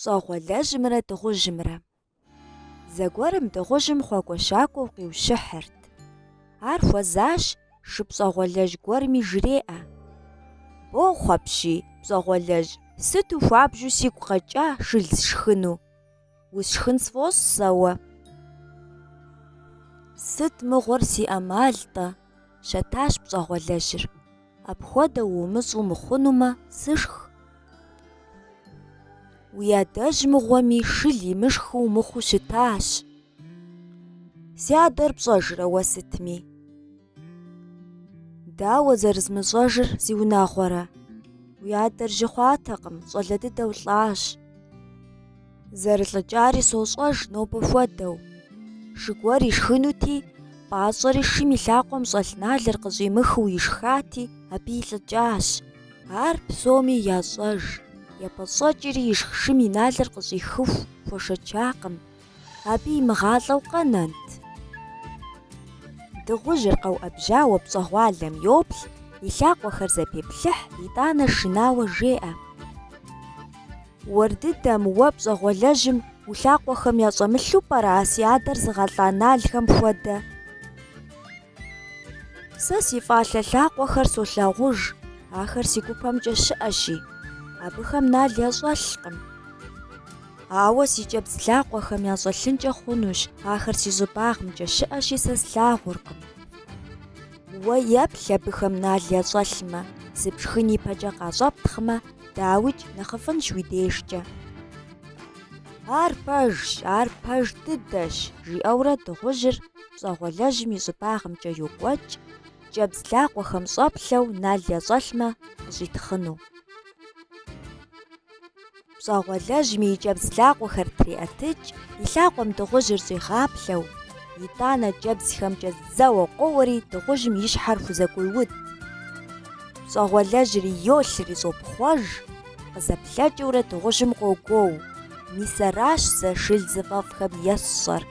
пщӏэгъуэлэжьымрэ дыгъужьымрэ. Зэгуэрым дыгъужьым хуэкӏуэ-щакӏуэу къиущыхьырт. Ар хуэзащ шыпщӏэгъуэлэжь гуэрми жреӏэ: «Богъу апщий, пщӏэгъуэлэжь, сыту хуабжьу сигу къэкӏа шыл сшхыну. Усшхын сфӏощӏ уэ». «Сыт мыгъуэр си ӏэмал-тӏэ?» – щэтащ пщӏэгъуэлэжьыр. «Апхуэдэу умыщӏу мыхъунумэ, сышх». «Уи адэжь мыгъуэми, шыл имышхыу умыхъуу щытащ». «Си адэр пщӏэжрэ уэ сытми?» «Дауэ зэрызмыщӏэжыр си унагъуэрэ? Уи адэр жьы хъуатэкъым, щӏалэ дыдэу лӏащ». «Зэрылӏыкӏари сощӏэж, нобэ хуэдэу. Шыгуэр ишхынути, пӏащӏэри шым и лъакъуэм щӏэлъ налыр къыщӏимыхыу ишхати, абы илӏыкӏащ. Ар псоми ящӏэж. ЕпӀыщӀэкӀри ишх шым и налыр къыщӀихыху хуэшэчакъым. Абы имыгъалӀэу къэнэнт». Дыгъужьыр къэуӀэбжьауэ пщӀэгъуалэм йоплъ, и лъакъуэхэр зэпеплъыхь, итӀанэ шынауэ жеӀэ: «Уэрдыдэм уэ пщӀэгъуэлэжьым улъакъуэхэм ящӀэмылъу пӀэрэ си адэр зыгъэлӀа налхэм хуэдэ?» «Сэ си фӀалъэ лъакъуэхэр солъагъуж, ахэр си гупэмкӀэ щыӀэщи, абыхэм нал ящӀэлъкъым. Ауэ си кӀэбдз лъакъуэхэм ящӀэлъынкӀэ хъунущ, ахэр си щӀыбагъымкӀэ щыӀэщи, сэ слъагъуркъым. Уэ еплъ абыхэм нал ящӀэлъмэ, сыпшхын ипэкӀэ къащӀэптхъмэ, дауикӀ, нэхъыфӀынщ уи дежкӀэ». «Ар пэжщ, ар пэж дыдэщ», – жиӀэурэ дыгъужьыр пщӀэгъуэлэжьым и щӀыбагъымкӀэ йокӀуэкӀ, кӀэбдз лъакъуэхэм щӀэплъэу нал ящӀэлъмэ къыщӀитхъыну. Пщӏэгъуэлэжьми и кӀэбдз лъакъуэхэр триӀэтыкӀ, и лъакъуэм дыгъужьыр щӀигъаплъэу, итӀанэ кӀэбдзхэмкӀэ зэуэ къоуэри дыгъужьым и щхьэр хузэкӀуиуд. Пщӏэгъуэлэжьри йолъыр ищӀопхъуэж, къызэплъэкӀыурэ дыгъужьым къогуоу: «Мис аращ сэ шыл зыфӀэфӀхэм есщӀэр».